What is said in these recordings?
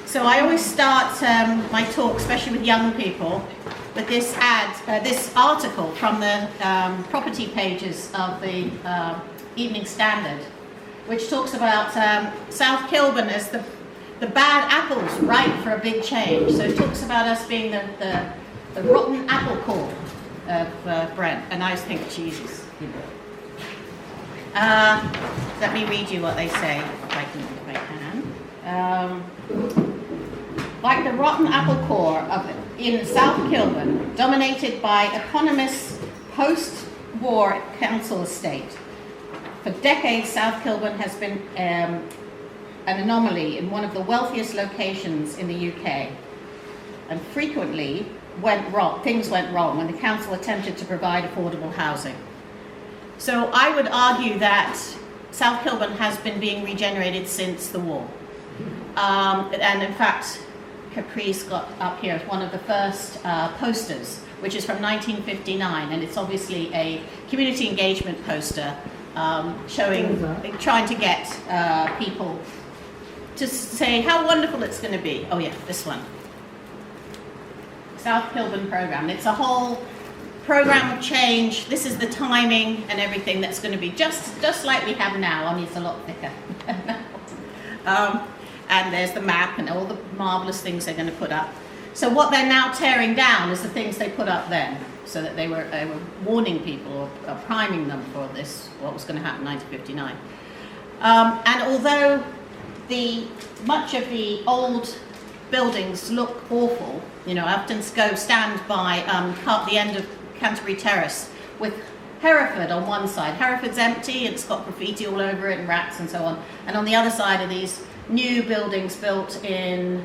So I always start my talk, especially with young people, with this this article from the property pages of the Evening Standard, which talks about South Kilburn as the bad apples ripe for a big change. So it talks about us being the rotten apple core of Brent, and I just think, Jesus. Let me read you what they say, if I can. Like the rotten apple core in South Kilburn, dominated by eponymous post-war council estate. For decades, South Kilburn has been an anomaly in one of the wealthiest locations in the UK, and frequently things went wrong when the council attempted to provide affordable housing. So I would argue that South Kilburn has been being regenerated since the war. And in fact, Caprice got up here as one of the first posters, which is from 1959, and it's obviously a community engagement poster trying to get people to say how wonderful it's going to be. Oh yeah, this one. South Kilburn program. It's a whole program of change. This is the timing and everything that's going to be just like we have now, only it's a lot thicker. And there's the map and all the marvelous things they're going to put up. So what they're now tearing down is the things they put up then, so that they were warning people or priming them for this, what was going to happen in 1959. And although much of the old buildings look awful, I often go stand by the end of Canterbury Terrace with Hereford on one side. Hereford's empty, it's got graffiti all over it and rats and so on. And on the other side are these new buildings built in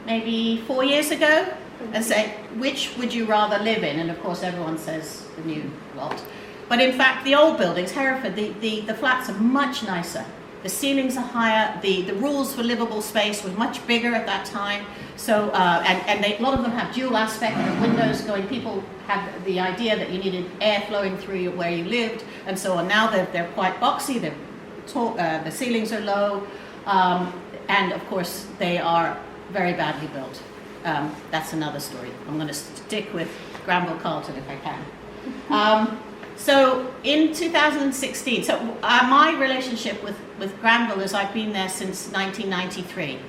maybe 4 years ago, and say, which would you rather live in? And of course everyone says the new lot. But in fact the old buildings, Hereford, the flats are much nicer. The ceilings are higher, the rules for livable space were much bigger at that time. So, a lot of them have dual aspect, the windows going, people had the idea that you needed air flowing through where you lived, and so on. Now they're quite boxy, the ceilings are low, and of course they are very badly built. That's another story. I'm going to stick with Granville Carlton if I can. So in 2016, my relationship with Granville is I've been there since 1993.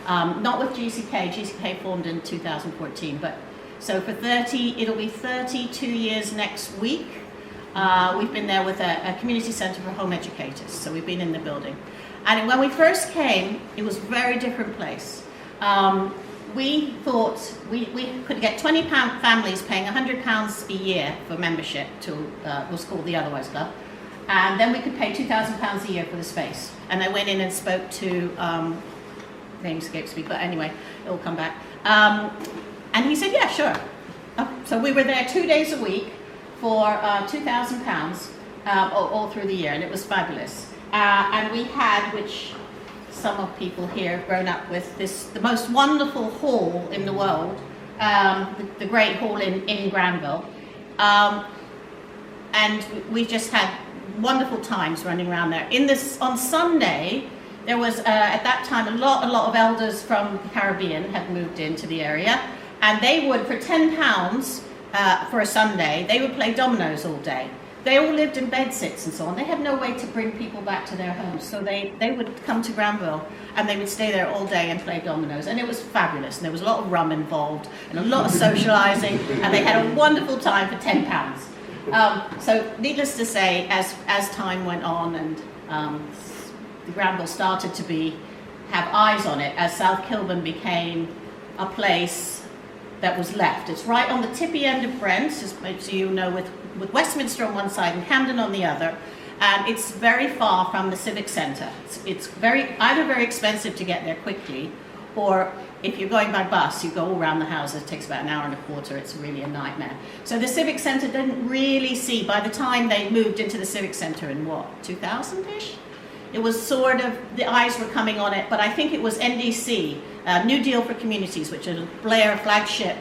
Not with GCK. GCK formed in 2014, but so it'll be 32 years next week. We've been there with a community centre for home educators, so we've been in the building. And when we first came, it was a very different place. We thought we could get 20 families paying £100 a year for membership to what's called the Otherwise Club, and then we could pay £2,000 a year for the space. And I went in and spoke to, name escapes me, but anyway, it'll come back. And he said, yeah, sure. So we were there 2 days a week for £2,000 all through the year, and it was fabulous. And we had, which some of people here have grown up with, the most wonderful hall in the world, the Great Hall in Granville. And we just had wonderful times running around there. On Sunday, there was, at that time, a lot of elders from the Caribbean had moved into the area, and they would, for £10 for a Sunday, they would play dominoes all day. They all lived in bedsits and so on. They had no way to bring people back to their homes, so they would come to Granville and they would stay there all day and play dominoes, and it was fabulous. And there was a lot of rum involved and a lot of socialising, and they had a wonderful time for £10. So needless to say, as time went on and the Granville started to have eyes on it, as South Kilburn became a place that was left. It's right on the tippy end of Brent, so you know, with Westminster on one side and Camden on the other, and it's very far from the civic centre. It's either very expensive to get there quickly, or if you're going by bus, you go all around the houses. It takes about an hour and a quarter. It's really a nightmare. So the civic centre didn't really see, by the time they moved into the civic centre in 2000-ish, it was sort of, the eyes were coming on it, but I think it was NDC, New Deal for Communities, which is a Blair flagship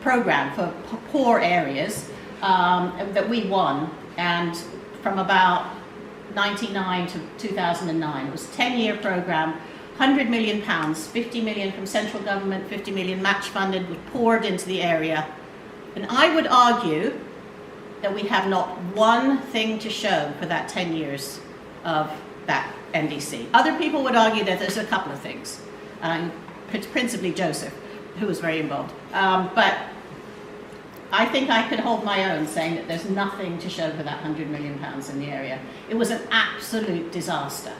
program for poor areas that we won, and from about 1999 to 2009. It was a 10-year program, £100 million, 50 million from central government, 50 million match funded, was poured into the area. And I would argue that we have not one thing to show for that 10 years of that NDC. Other people would argue that there's a couple of things, principally Joseph, who was very involved. But I think I could hold my own saying that there's nothing to show for that £100 million in the area. It was an absolute disaster.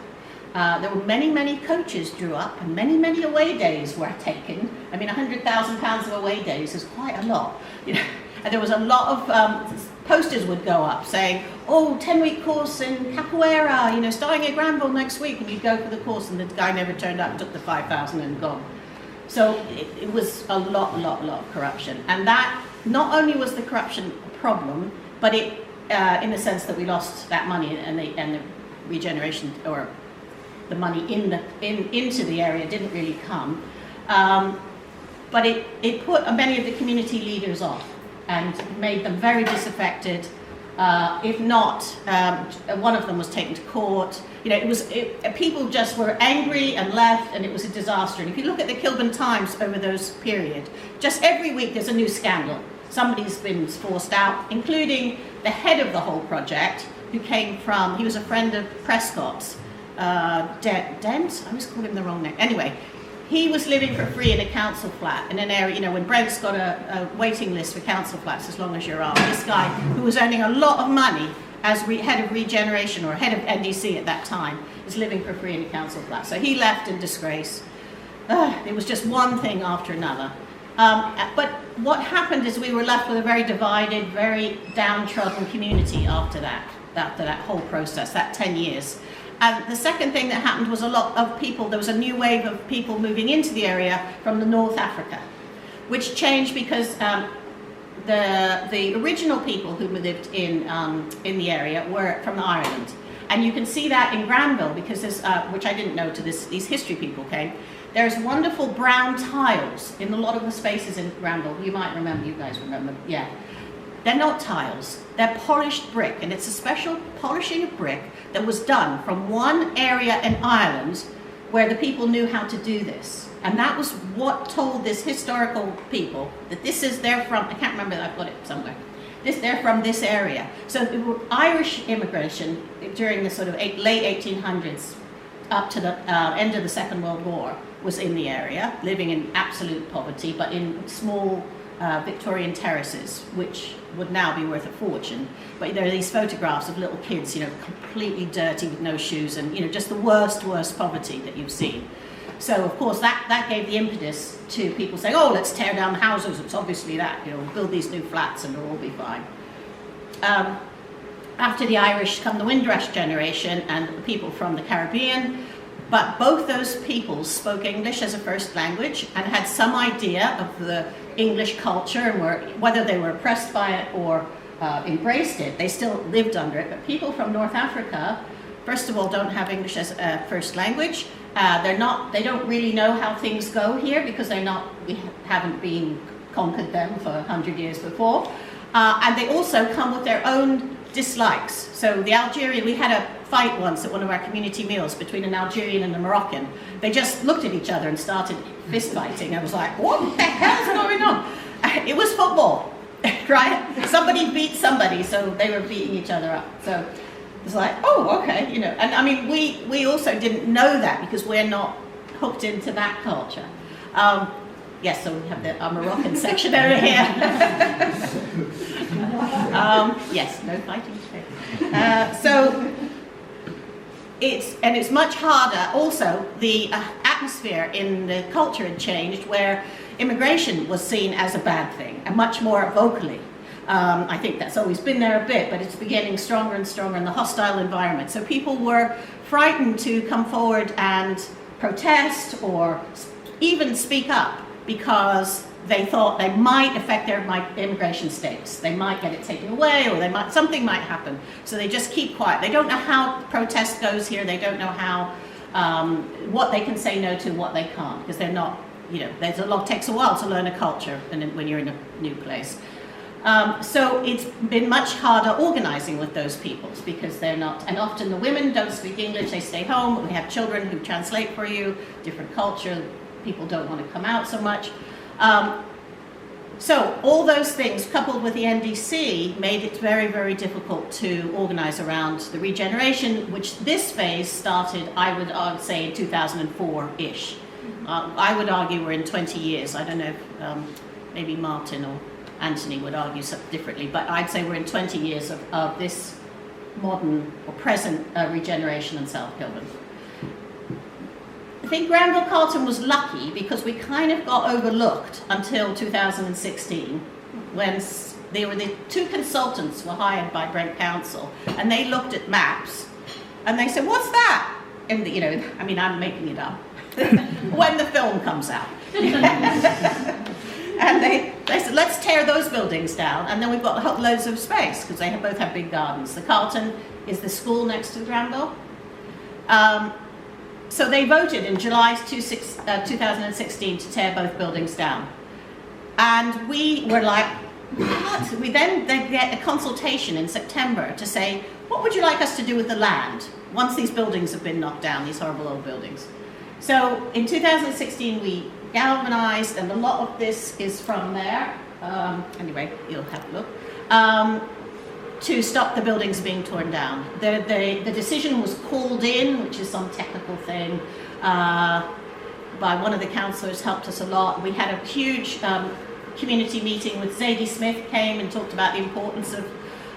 There were many coaches drew up, and many away days were taken. I mean, £100,000 of away days is quite a lot. You know, and there was a lot of posters would go up saying, "Oh, 10-week course in capoeira, you know, starting at Granville next week," and you'd go for the course, and the guy never turned up and took the 5,000 and gone. So it was a lot of corruption, and that not only was the corruption a problem, but it, in the sense that we lost that money and the regeneration or the money into the area didn't really come, but it put many of the community leaders off and made them very disaffected. If not, one of them was taken to court. You know, people just were angry and left, and it was a disaster. And if you look at the Kilburn Times over those period, just every week there's a new scandal. Somebody's been forced out, including the head of the whole project, who came from, he was a friend of Prescott's, Dent, I always call him the wrong name. Anyway, he was living for free in a council flat in an area, you know, when Brent's got a waiting list for council flats as long as you're on. This guy, who was earning a lot of money as head of regeneration or head of NDC at that time, is living for free in a council flat. So he left in disgrace. It was just one thing after another. But what happened is we were left with a very divided, very downtrodden community after that whole process, that 10 years. And the second thing that happened was a lot of people, there was a new wave of people moving into the area from the North Africa, which changed because the original people who lived in the area were from Ireland. And you can see that in Granville, because there's, which I didn't know till these history people came, there's wonderful brown tiles in a lot of the spaces in Granville. You might remember, you guys remember, yeah. They're not tiles, they're polished brick, and it's a special polishing of brick that was done from one area in Ireland where the people knew how to do this. And that was what told this historical people that they're from, I can't remember, I've got it somewhere. They're from this area. So Irish immigration during the sort of late 1800s up to the end of the Second World War was in the area, living in absolute poverty, but in small Victorian terraces, which would now be worth a fortune. But there are these photographs of little kids, you know, completely dirty with no shoes, and, you know, just the worst poverty that you've seen. So, of course, that gave the impetus to people saying, "Oh, let's tear down the houses. It's obviously that, you know, build these new flats and it'll all be fine." After the Irish come the Windrush generation and the people from the Caribbean, but both those peoples spoke English as a first language and had some idea of the English culture, and whether they were oppressed by it or embraced it, they still lived under it. But people from North Africa, first of all, don't have English as a first language. They don't really know how things go here because we haven't conquered them for 100 years before. And they also come with their own dislikes. So the Algerian, we had a fight once at one of our community meals between an Algerian and a Moroccan. They just looked at each other and started fist fighting. I was like, what the hell's going on? It was football, right? Somebody beat somebody, so they were beating each other up. So it's like, oh, okay, you know. And I mean, we also didn't know that because we're not hooked into that culture. Yes, so we have our Moroccan section over here. Yes, no fighting today. So it's much harder. Also, the atmosphere in the culture had changed, where immigration was seen as a bad thing, and much more vocally. I think that's always been there a bit, but it's getting stronger and stronger in the hostile environment. So people were frightened to come forward and protest or even speak up, because they thought they might affect their immigration status. They might get it taken away, or something might happen. So they just keep quiet. They don't know how protest goes here. They don't know how, what they can say no to, what they can't, because they're not, you know, takes a while to learn a culture when you're in a new place. So it's been much harder organizing with those peoples because they're not, and often the women don't speak English, they stay home, we have children who translate for you, different culture, people don't want to come out so much. So all those things coupled with the NDC made it very, very difficult to organize around the regeneration, which this phase started, I would say, 2004-ish. I would argue we're in 20 years. I don't know if maybe Martin or Anthony would argue something differently, but I'd say we're in 20 years of this modern or present regeneration in South Kilburn. I think Granville Carlton was lucky because we kind of got overlooked until 2016 when the two consultants were hired by Brent Council and they looked at maps and they said, what's that? And you know, I mean, I'm making it up. When the film comes out. And they said, let's tear those buildings down and then we've got loads of space because they both have big gardens. The Carlton is the school next to Granville. So they voted in July 2016 to tear both buildings down. And we were like, what? We then get a consultation in September to say, what would you like us to do with the land once these buildings have been knocked down, these horrible old buildings? So in 2016 we galvanized, and a lot of this is from there. Anyway, you'll have a look. To stop the buildings being torn down. The decision was called in, which is some technical thing, by one of the councillors, helped us a lot. We had a huge community meeting with Zadie Smith, came and talked about the importance of,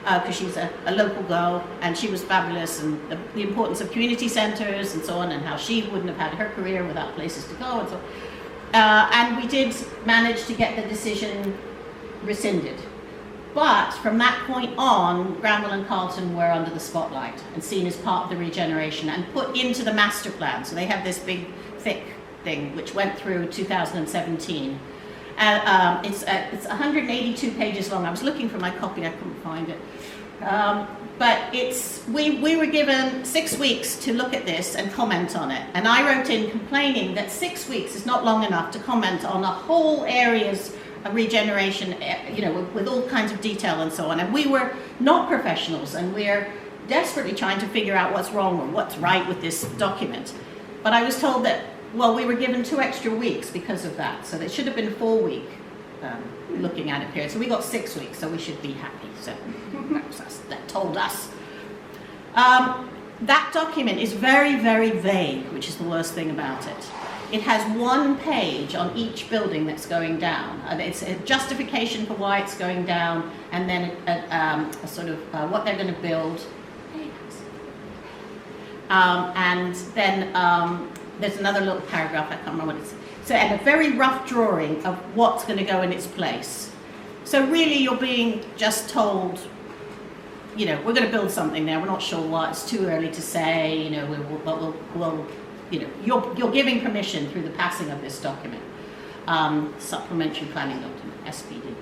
because she's a local girl, and she was fabulous, and the importance of community centres and so on, and how she wouldn't have had her career without places to go and so on. And we did manage to get the decision rescinded. But from that point on, Granville and Carlton were under the spotlight and seen as part of the regeneration and put into the master plan. So they have this big, thick thing which went through 2017. It's 182 pages long. I was looking for my copy, I couldn't find it. But we were given 6 weeks to look at this and comment on it. And I wrote in complaining that 6 weeks is not long enough to comment on a whole area's regeneration, you know, with all kinds of detail and so on. And we were not professionals, and we're desperately trying to figure out what's wrong or what's right with this document. But I was told that, well, we were given 2 extra weeks because of that. So there should have been a 4-week looking at it period. So we got 6 weeks, so we should be happy. So that told us. That document is very, very vague, which is the worst thing about it. It has 1 page on each building that's going down. And it's a justification for why it's going down, and then a sort of what they're going to build. And then there's another little paragraph, I can't remember what it's. So, and a very rough drawing of what's going to go in its place. So really you're being just told, you know, we're going to build something there, we're not sure what, it's too early to say, you know, we'll you know, you're giving permission through the passing of this document, supplementary planning document, SPD.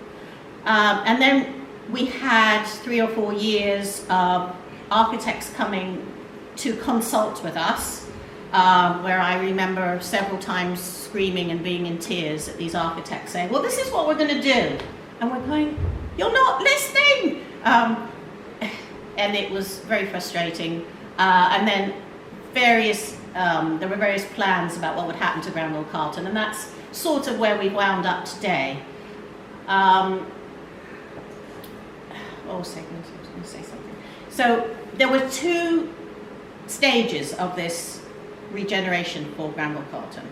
And then we had 3 or 4 years of architects coming to consult with us, where I remember several times screaming and being in tears at these architects saying, well, this is what we're going to do. And we're going, you're not listening. And it was very frustrating. And then there were various plans about what would happen to Granville Carlton, and that's sort of where we wound up today. I was going to say something. So there were 2 stages of this regeneration for Granville Carlton.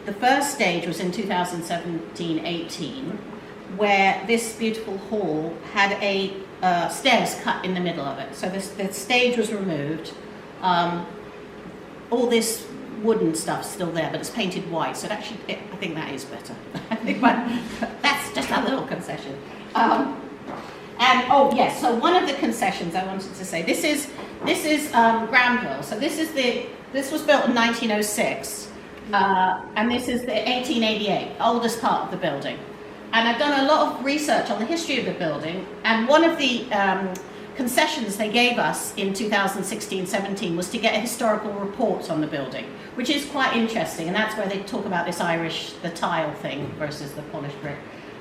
The first stage was in 2017-18, where this beautiful hall had a stairs cut in the middle of it. So the stage was removed. All this wooden stuff's still there, but it's painted white, so actually, I think that is better. But that's just a little concession. And oh yes, so one of the concessions I wanted to say, this is Granville. So this was built in 1906, and this is the 1888, oldest part of the building. And I've done a lot of research on the history of the building, and one of the concessions they gave us in 2016-17 was to get a historical report on the building, which is quite interesting, and that's where they talk about this the tile thing versus the polished brick.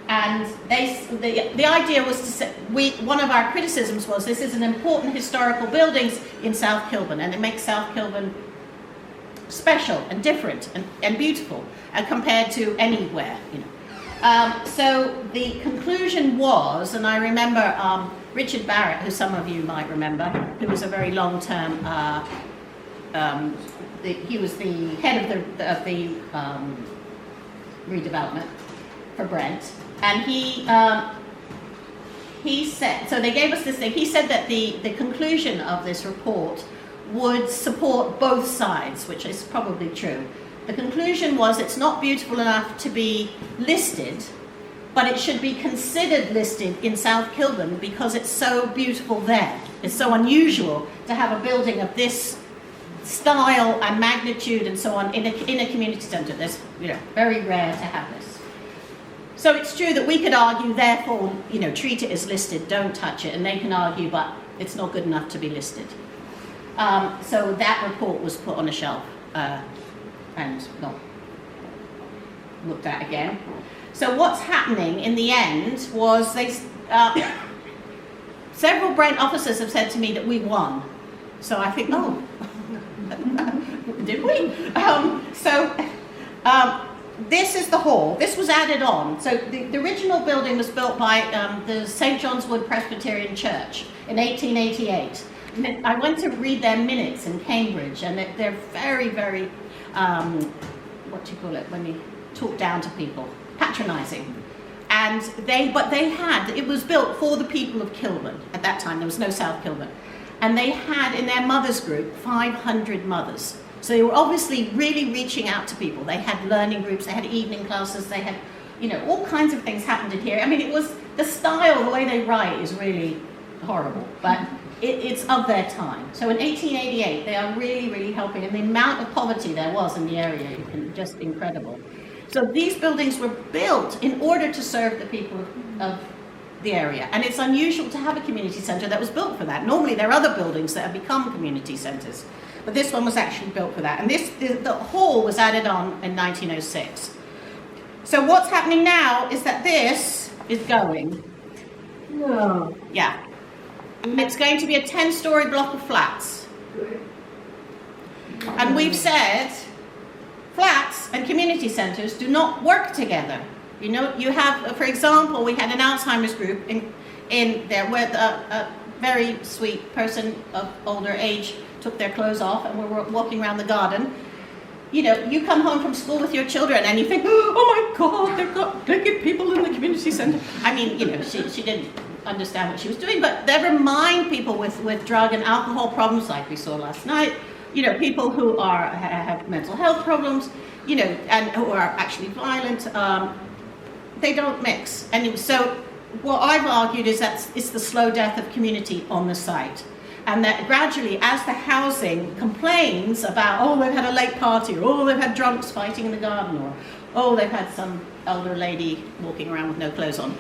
And the idea was to say, one of our criticisms was this is an important historical buildings in South Kilburn, and it makes South Kilburn special and different and beautiful compared to anywhere, you know. So the conclusion was, and I remember Richard Barrett, who some of you might remember, who was a very long-term, he was the head of the redevelopment for Brent, and he said, so they gave us this thing, he said that the conclusion of this report would support both sides, which is probably true. The conclusion was it's not beautiful enough to be listed, but it should be considered listed in South Kilburn because it's so beautiful there. It's so unusual to have a building of this style and magnitude and so on in a community centre. That's, you know, very rare to have this. So it's true that we could argue, therefore, you know, treat it as listed, don't touch it, and they can argue, but it's not good enough to be listed. So that report was put on a shelf and not looked at again. So what's happening in the end was several Brent officers have said to me that we won. So I think, oh, did we? This is the hall. This was added on. So the original building was built by the St. John's Wood Presbyterian Church in 1888. And I went to read their minutes in Cambridge, and they're very, very, what do you call it, when you talk down to people, patronising. And it was built for the people of Kilburn. At that time, there was no South Kilburn. And they had in their mothers group 500 mothers. So they were obviously really reaching out to people. They had learning groups, they had evening classes, they had, you know, all kinds of things happened in here. I mean, it was, the style, the way they write is really horrible, but it's of their time. So in 1888, they are really, really helping, and the amount of poverty there was in the area is just incredible. So these buildings were built in order to serve the people of the area, and it's unusual to have a community centre that was built for that. Normally there are other buildings that have become community centres, but this one was actually built for that. And the hall was added on in 1906. So what's happening now is that this is going. No. Yeah. And it's going to be a 10-storey block of flats. And we've said flats and community centres do not work together. You know, you have, for example, we had an Alzheimer's group in there where a very sweet person of older age took their clothes off, and we were walking around the garden. You know, you come home from school with your children and you think, oh my God, they've got naked people in the community centre. I mean, you know, she didn't understand what she was doing, but never mind people with drug and alcohol problems like we saw last night, you know, people who have mental health problems, you know, and who are actually violent, they don't mix. And so what I've argued is that it's the slow death of community on the site. And that gradually, as the housing complains about, oh, they've had a late party, or oh, they've had drunks fighting in the garden, or oh, they've had some elder lady walking around with no clothes on,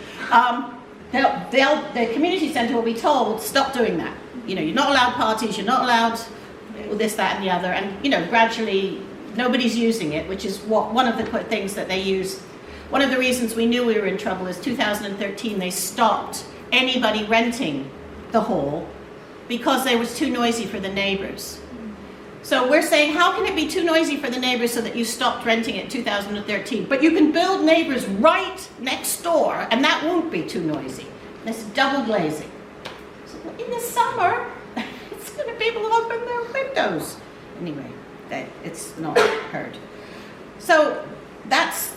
the community centre will be told, stop doing that. You know, you're not allowed parties, you're not allowed this, that, and the other. And, you know, gradually, nobody's using it, which is one of the things that they use. One of the reasons we knew we were in trouble is 2013, they stopped anybody renting the hall because they was too noisy for the neighbours. So we're saying, how can it be too noisy for the neighbours so that you stopped renting it in 2013? But you can build neighbours right next door, and that won't be too noisy. This double glazing. So in the summer, it's going to be able to open their windows. Anyway, it's not heard. So that's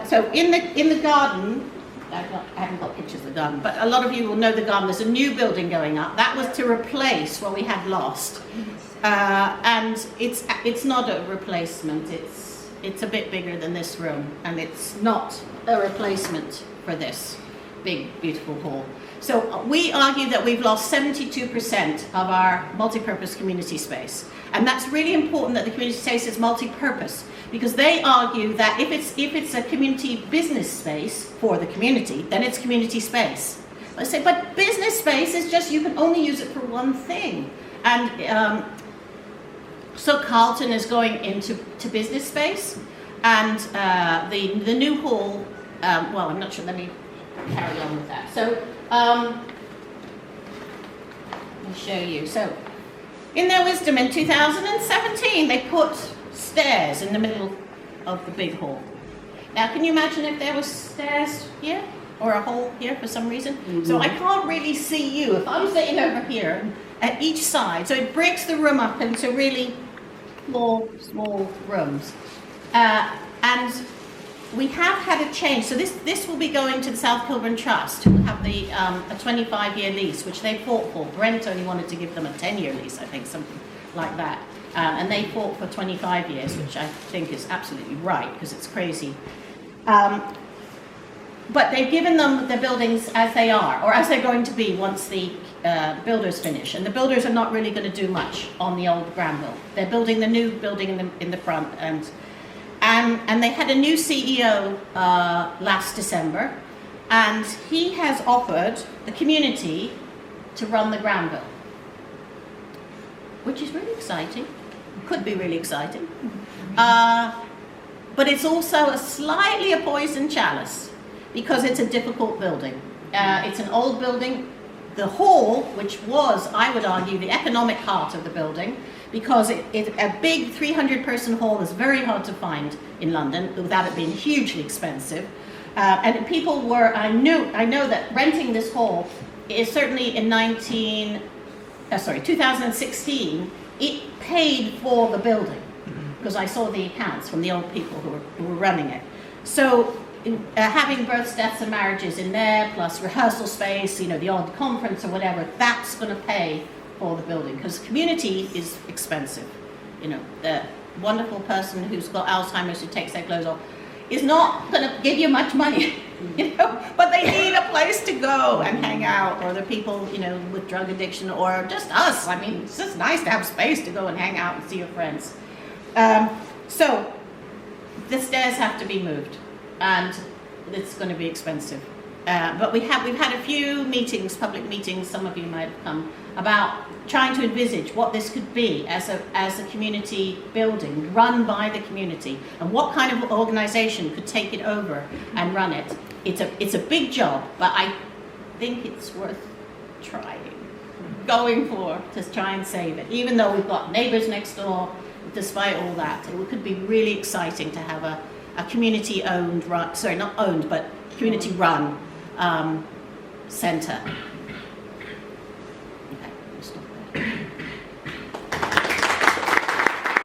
so in the garden. I haven't got pictures of the garden, but a lot of you will know the garden. There's a new building going up. That was to replace what we had lost, and it's not a replacement. It's a bit bigger than this room, and it's not a replacement for this big, beautiful hall. So we argue that we've lost 72% of our multi-purpose community space, and that's really important that the community space is multi-purpose. Because they argue that if it's a community business space for the community, then it's community space. I say, but business space is just, you can only use it for one thing. And so Carlton is going into business space, and the new hall well, I'm not sure, let me carry on with that. So, let me show you. So, in their wisdom, in 2017, they put stairs in the middle of the big hall. Now, can you imagine if there was stairs here or a hole here for some reason? Mm-hmm. So I can't really see you. If I'm sitting over here at each side, so it breaks the room up into really small rooms. And we have had a change. So this will be going to the South Kilburn Trust, who have the a 25-year lease, which they fought for. Brent only wanted to give them a 10-year lease, I think, something like that. And they fought for 25 years, which I think is absolutely right, because it's crazy. But they've given them the buildings as they are, or as they're going to be once the builders finish. And the builders are not really going to do much on the old Granville. They're building the new building in the front. And they had a new CEO last December. And he has offered the community to run the Granville, which is really exciting. Could be really exciting. But it's also slightly a poison chalice, because it's a difficult building. It's an old building. The hall, which was, I would argue, the economic heart of the building, because a big 300-person hall is very hard to find in London without it being hugely expensive. And people were, I know that renting this hall is certainly in 2016, it paid for the building, because I saw the accounts from the old people who were running it. So having births, deaths and marriages in there, plus rehearsal space, the odd conference or whatever, that's going to pay for the building, because community is expensive. The wonderful person who's got Alzheimer's who takes their clothes off is not going to give you much money, but they need a place to go and hang out, or the people, with drug addiction, or just us. I mean, it's just nice to have space to go and hang out and see your friends. So the stairs have to be moved, and it's going to be expensive. But we've had a few meetings, public meetings, some of you might have come, about trying to envisage what this could be as a community building run by the community, and what kind of organisation could take it over and run it. It's a big job, but I think it's worth going for, to try and save it. Even though we've got neighbours next door, despite all that, it could be really exciting to have a community-owned, community-run centre